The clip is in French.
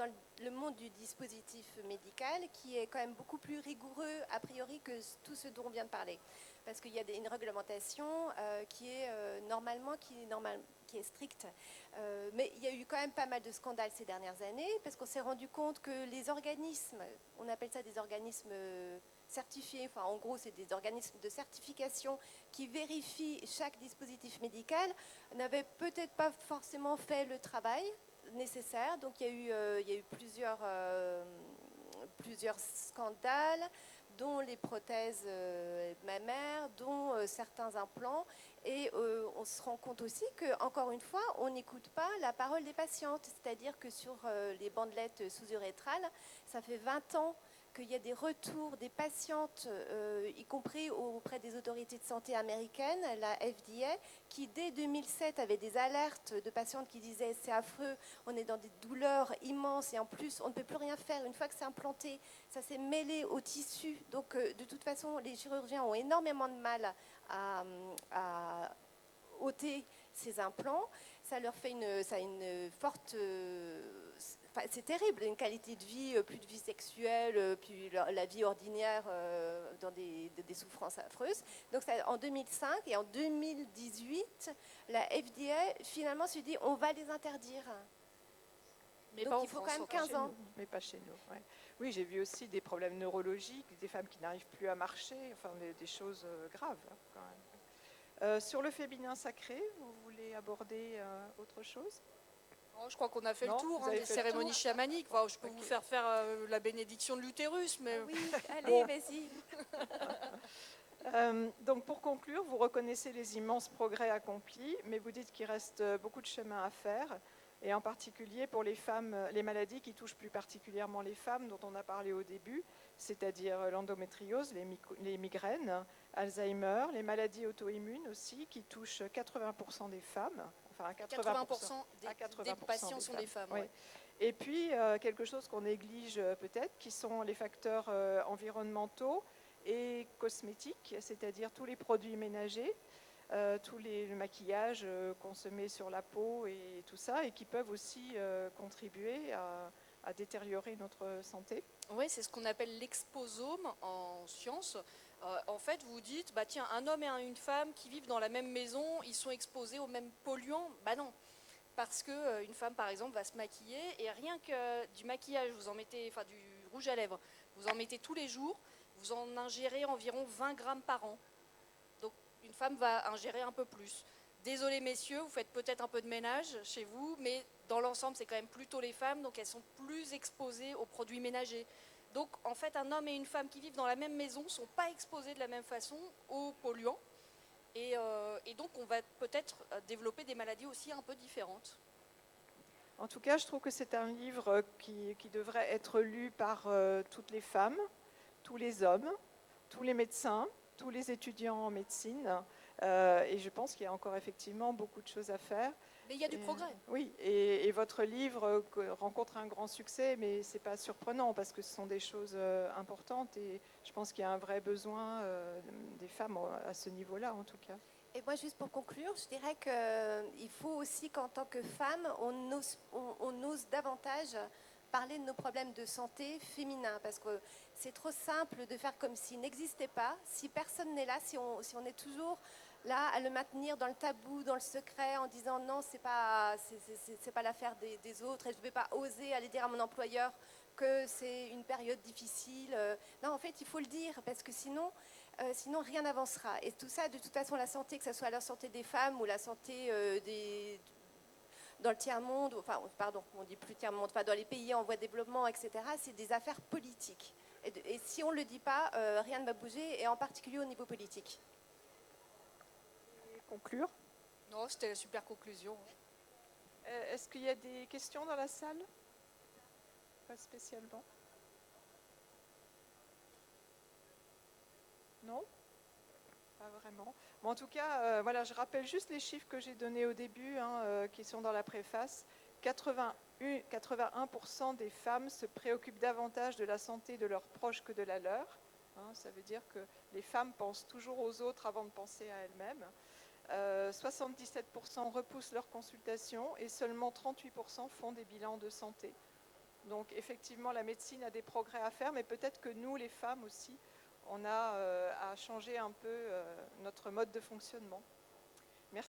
est dans le monde du dispositif médical qui est quand même beaucoup plus rigoureux a priori que tout ce dont on vient de parler. Parce qu'il y a une réglementation qui est qui est stricte. Mais il y a eu quand même pas mal de scandales ces dernières années parce qu'on s'est rendu compte que les organismes, on appelle ça des organismes certifiés, enfin en gros c'est des organismes de certification qui vérifient chaque dispositif médical, n'avaient peut-être pas forcément fait le travail nécessaire. Donc il y a eu plusieurs scandales, dont les prothèses mammaires, dont certains implants. Et on se rend compte aussi qu'encore une fois, on n'écoute pas la parole des patientes. C'est-à-dire que sur les bandelettes sous-urétrales, ça fait 20 ans qu'il y a des retours des patientes, y compris auprès des autorités de santé américaines, la FDA, qui dès 2007 avait des alertes de patientes qui disaient c'est affreux, on est dans des douleurs immenses et en plus on ne peut plus rien faire. Une fois que c'est implanté, ça s'est mêlé au tissu. Donc de toute façon, les chirurgiens ont énormément de mal à ôter ces implants. Ça leur fait une forte... c'est terrible, une qualité de vie, plus de vie sexuelle, puis la vie ordinaire dans des souffrances affreuses. Donc ça, en 2005 et en 2018, la FDA finalement se dit on va les interdire. Mais donc il faut quand même 15 ans. Mais pas chez nous. Ouais. Oui, j'ai vu aussi des problèmes neurologiques, des femmes qui n'arrivent plus à marcher, enfin des choses graves quand même. Sur le féminin sacré, vous voulez aborder autre chose? Oh, je crois qu'on a fait Non, le tour des cérémonies chamaniques. Enfin, je peux vous faire la bénédiction de l'utérus, mais... Oui, allez, vas-y. Donc pour conclure, vous reconnaissez les immenses progrès accomplis, mais vous dites qu'il reste beaucoup de chemin à faire, et en particulier pour les femmes, les maladies qui touchent plus particulièrement les femmes dont on a parlé au début, c'est-à-dire l'endométriose, les migraines, Alzheimer, les maladies auto-immunes aussi qui touchent 80% des femmes. Enfin, 80% des patients sont des femmes. Oui. Ouais. Et puis, quelque chose qu'on néglige peut-être, qui sont les facteurs environnementaux et cosmétiques, c'est-à-dire tous les produits ménagers, le maquillage qu'on se met sur la peau et tout ça, et qui peuvent aussi contribuer à détériorer notre santé. Oui, c'est ce qu'on appelle l'exposome en sciences. En fait, vous dites, bah tiens, un homme et une femme qui vivent dans la même maison, ils sont exposés aux mêmes polluants. Bah non, parce qu'une femme, par exemple, va se maquiller et rien que du maquillage, vous en mettez, enfin du rouge à lèvres, vous en mettez tous les jours, vous en ingérez environ 20 grammes par an. Donc une femme va ingérer un peu plus. Désolé messieurs, vous faites peut-être un peu de ménage chez vous, mais dans l'ensemble, c'est quand même plutôt les femmes, donc elles sont plus exposées aux produits ménagers. Donc en fait, un homme et une femme qui vivent dans la même maison ne sont pas exposés de la même façon aux polluants. Et donc on va peut-être développer des maladies aussi un peu différentes. En tout cas, je trouve que c'est un livre qui devrait être lu par toutes les femmes, tous les hommes, tous les médecins, tous les étudiants en médecine. Et je pense qu'il y a encore effectivement beaucoup de choses à faire. Mais il y a du progrès. Oui, et votre livre rencontre un grand succès, mais ce n'est pas surprenant parce que ce sont des choses importantes et je pense qu'il y a un vrai besoin des femmes à ce niveau-là en tout cas. Et moi, juste pour conclure, je dirais qu'il faut aussi qu'en tant que femme, on ose davantage parler de nos problèmes de santé féminins, parce que c'est trop simple de faire comme s'ils n'existaient pas, si personne n'est là, si on est toujours là à le maintenir dans le tabou, dans le secret, en disant non, c'est pas l'affaire des autres, et je ne vais pas oser aller dire à mon employeur que c'est une période difficile. Non, en fait, il faut le dire, parce que sinon rien n'avancera. Et tout ça, de toute façon, la santé, que ce soit la santé des femmes ou la santé dans le tiers-monde, enfin, pardon, on dit plus tiers-monde, enfin, dans les pays en voie de développement, etc., c'est des affaires politiques. Et si on ne le dit pas, rien ne va bouger, et en particulier au niveau politique. Et conclure? Non, c'était la super conclusion. Est-ce qu'il y a des questions dans la salle? Pas spécialement. Non? Pas vraiment. Bon, en tout cas, voilà, je rappelle juste les chiffres que j'ai donnés au début, qui sont dans la préface. 81% des femmes se préoccupent davantage de la santé de leurs proches que de la leur. Ça veut dire que les femmes pensent toujours aux autres avant de penser à elles-mêmes. 77% repoussent leurs consultations et seulement 38% font des bilans de santé. Donc effectivement, la médecine a des progrès à faire, mais peut-être que nous, les femmes aussi, on a à changer un peu notre mode de fonctionnement.